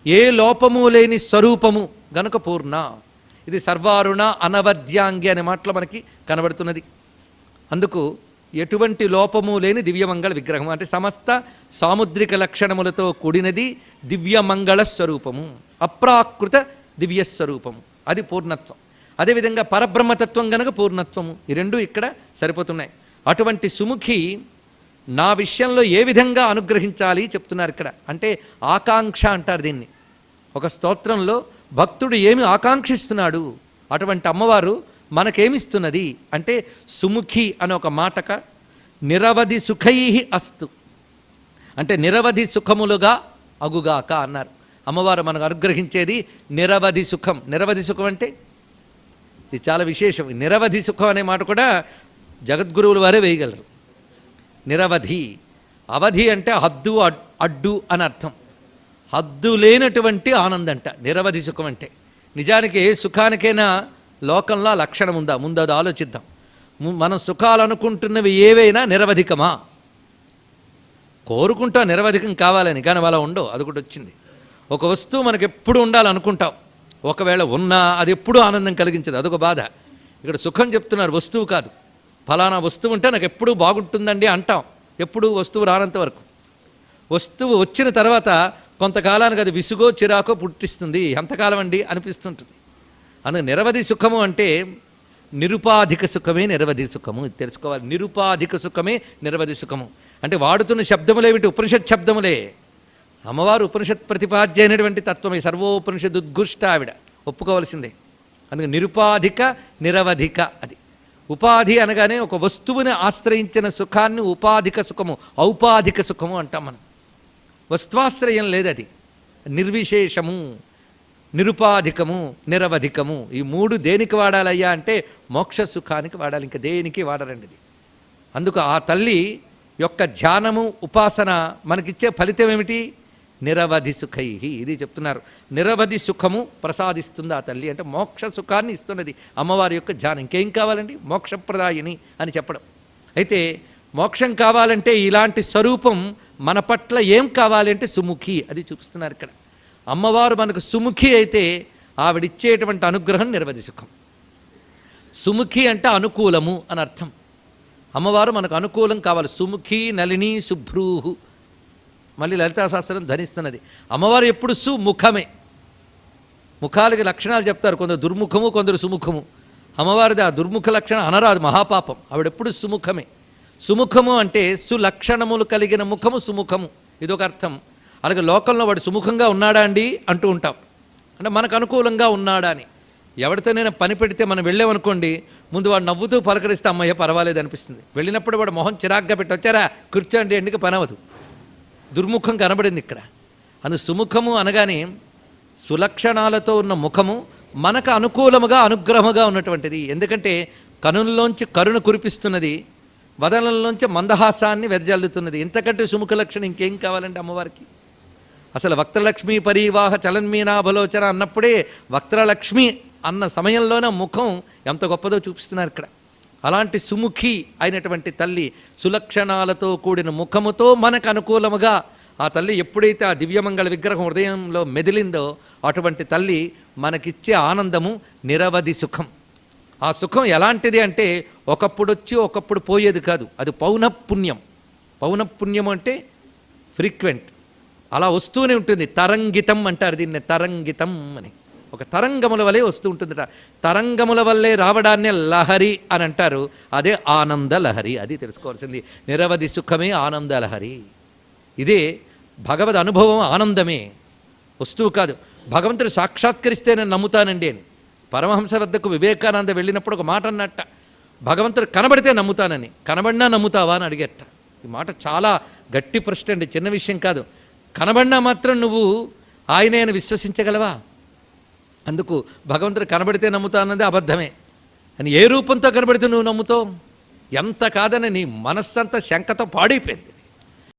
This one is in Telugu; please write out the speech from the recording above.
ఏ లోపము లేని స్వరూపము గనుక పూర్ణ. ఇది సర్వారుణ అనవద్యాంగి అనే మాటలో మనకి కనబడుతున్నది. అందుకు ఎటువంటి లోపము లేని దివ్యమంగళ విగ్రహం అంటే సమస్త సాముద్రిక లక్షణములతో కూడినది దివ్యమంగళ స్వరూపము, అప్రాకృత దివ్యస్వరూపము, అది పూర్ణత్వం. అదేవిధంగా పరబ్రహ్మతత్వం గనక పూర్ణత్వము. ఈ రెండు ఇక్కడ సరిపోతున్నాయి. అటువంటి సుముఖి నా విషయంలో ఏ విధంగా అనుగ్రహించాలి చెప్తున్నారు ఇక్కడ. అంటే ఆకాంక్ష అంటారు దీన్ని. ఒక స్తోత్రంలో భక్తుడు ఏమి ఆకాంక్షిస్తున్నాడు, అటువంటి అమ్మవారు మనకేమిస్తున్నది అంటే సుముఖి అనే ఒక మాటక నిరవధి సుఖై అస్తు అంటే నిరవధి సుఖములుగా అగుగాక అన్నారు. అమ్మవారు మనకు అనుగ్రహించేది నిరవధి సుఖం. నిరవధి సుఖం అంటే ఇది చాలా విశేషం. నిరవధి సుఖం అనే మాట కూడా జగద్గురువుల వారే వేయగలరు. నిరవధి, అవధి అంటే హద్దు అడ్డు అని అర్థం. హద్దు లేనటువంటి ఆనందంట నిరవధి సుఖం అంటే. నిజానికి ఏ సుఖానికైనా లోకంలో లక్షణం ఉందా? ముందు అది ఆలోచిద్దాం. మనం సుఖాలు అనుకుంటున్నవి ఏవైనా నిరవధికమా? కోరుకుంటాం నిరవధికం కావాలని, కానీ అలా ఉండవు. అది కూడా వచ్చింది. ఒక వస్తువు మనకు ఎప్పుడు ఉండాలనుకుంటాం, ఒకవేళ ఉన్నా అది ఎప్పుడూ ఆనందం కలిగించదు, అదొక బాధ. ఇక్కడ సుఖం చెప్తున్నారు, వస్తువు కాదు. ఫలానా వస్తువు ఉంటే నాకు ఎప్పుడూ బాగుంటుందండి అంటాం, ఎప్పుడు వస్తువు రానంత వరకు. వస్తువు వచ్చిన తర్వాత కొంతకాలానికి అది విసుగో చిరాకో పుట్టిస్తుంది. ఎంతకాలం అండి అనిపిస్తుంటుంది. అందుకు నిరవధి సుఖము అంటే నిరుపాధిక సుఖమే నిరవధి సుఖము. ఇది తెలుసుకోవాలి. నిరుపాధిక సుఖమే నిరవధి సుఖము అంటే వాడుతున్న శబ్దములేమిటి? ఉపనిషత్ శబ్దములే. అమ్మవారు ఉపనిషత్ ప్రతిపాద్య అయినటువంటి తత్వమే. సర్వోపనిషద్ ఉద్ఘుష్ట ఆవిడ, ఒప్పుకోవలసిందే. అందుకే నిరుపాధిక నిరవధిక. అది ఉపాధి అనగానే ఒక వస్తువుని ఆశ్రయించిన సుఖాన్ని ఉపాధిక సుఖము, ఔపాధిక సుఖము అంటాం మనం. వస్త్వాశ్రయం లేదది. నిర్విశేషము, నిరుపాధికము, నిరవధికము. ఈ మూడు దేనికి వాడాలయ్యా అంటే మోక్ష సుఖానికి వాడాలి, ఇంకా దేనికి వాడరండి ఇది. అందుకు ఆ తల్లి యొక్క ధ్యానము ఉపాసన మనకిచ్చే ఫలితం ఏమిటి? నిరవధి సుఖై. ఇది చెప్తున్నారు. నిరవధి సుఖము ప్రసాదిస్తుంది ఆ తల్లి అంటే మోక్ష సుఖాన్ని ఇస్తున్నది అమ్మవారి యొక్క ధ్యానం. ఇంకేం కావాలండి? మోక్షప్రదాయిని అని చెప్పడం. అయితే మోక్షం కావాలంటే ఇలాంటి స్వరూపం మన పట్ల ఏం కావాలి అంటే సుముఖి, అది చూపిస్తున్నారు ఇక్కడ. అమ్మవారు మనకు సుముఖి అయితే ఆవిడిచ్చేటువంటి అనుగ్రహం నిరవధి సుఖం. సుముఖి అంటే అనుకూలము అని అర్థం. అమ్మవారు మనకు అనుకూలం కావాలి. సుముఖి నళిని శుభ్రూహు. మళ్ళీ లలితాశాస్త్రం ధనిస్తున్నది. అమ్మవారు ఎప్పుడు సుముఖమే. ముఖాలకి లక్షణాలు చెప్తారు, కొందరు దుర్ముఖము, కొందరు సుముఖము. అమ్మవారిది ఆ దుర్ముఖ లక్షణం అనరాదు, మహాపాపం. ఆవిడెప్పుడు సుముఖమే. సుముఖము అంటే సులక్షణములు కలిగిన ముఖము సుముఖము, ఇదొక అర్థం. అలాగే లోకంలో వాడు సుముఖంగా ఉన్నాడా అండి అంటూ ఉంటాం, అంటే మనకు అనుకూలంగా ఉన్నాడా అని. ఎవరితోనైనా పని పెడితే మనం వెళ్ళామనుకోండి, ముందు వాడు నవ్వుతూ పలకరిస్తే అమ్మయ్య పర్వాలేదు అనిపిస్తుంది. వెళ్ళినప్పుడు వాడు మొహం చిరాగ్గా పెట్టి వచ్చారా కూర్చోండి ఎందుకు పని అవ్వదు. దుర్ముఖం కనబడింది ఇక్కడ. అందుకు సుముఖము అనగానే సులక్షణాలతో ఉన్న ముఖము మనకు అనుకూలముగా అనుగ్రహముగా ఉన్నటువంటిది. ఎందుకంటే కనుల్లోంచి కరుణ కురిపిస్తున్నది, వదనంలోంచి మందహాసాన్ని వెదజల్లుతున్నది. ఇంతకంటే సుముఖ లక్షణం ఇంకేం కావాలంటే అమ్మవారికి? అసలు వక్త్రలక్ష్మీ పరీవాహ చలన్మీనాభలోచన అన్నప్పుడే వక్త్రలక్ష్మి అన్న సమయంలోనే ముఖం ఎంత గొప్పదో చూపిస్తున్నారు ఇక్కడ. అలాంటి సుముఖి అయినటువంటి తల్లి సులక్షణాలతో కూడిన ముఖముతో మనకు అనుకూలముగా ఆ తల్లి ఎప్పుడైతే ఆ దివ్యమంగళ విగ్రహం హృదయంలో మెదిలిందో అటువంటి తల్లి మనకిచ్చే ఆనందము నిరవధి సుఖం. ఆ సుఖం ఎలాంటిది అంటే ఒకప్పుడు వచ్చి ఒకప్పుడు పోయేది కాదు, అది పౌనఃపుణ్యం. పౌనఃపుణ్యం అంటే ఫ్రీక్వెంట్, అలా వస్తూనే ఉంటుంది. తరంగితం అంటారు దీన్ని, తరంగితం అని. ఒక తరంగముల వలె వస్తూ ఉంటుందట. తరంగముల వల్లే రావడాన్నే లహరి అని అంటారు, అదే ఆనంద లహరి. అది తెలుసుకోవాల్సింది. నిరవధి సుఖమే ఆనంద లహరి. ఇదే భగవద్ అనుభవం, ఆనందమే, వస్తువు కాదు. భగవంతుడు సాక్షాత్కరిస్తే నేను నమ్ముతానండి అని పరమహంస వద్దకు వివేకానంద వెళ్ళినప్పుడు ఒక మాట అన్నట్ట, భగవంతుడు కనబడితే నమ్ముతానని. కనబడినా నమ్ముతావా అని అడిగేట. ఈ మాట చాలా గట్టి ప్రశ్న అండి, చిన్న విషయం కాదు. కనబడినా మాత్రం నువ్వు ఆయనే అని విశ్వసించగలవా? అందుకు భగవంతుడు కనబడితే నమ్ముతానది అబద్ధమే అని. ఏ రూపంతో కనబడితే నువ్వు నమ్ముతావు? ఎంత కాదని నీ మనస్సంతా శంకతో పాడైపోయింది.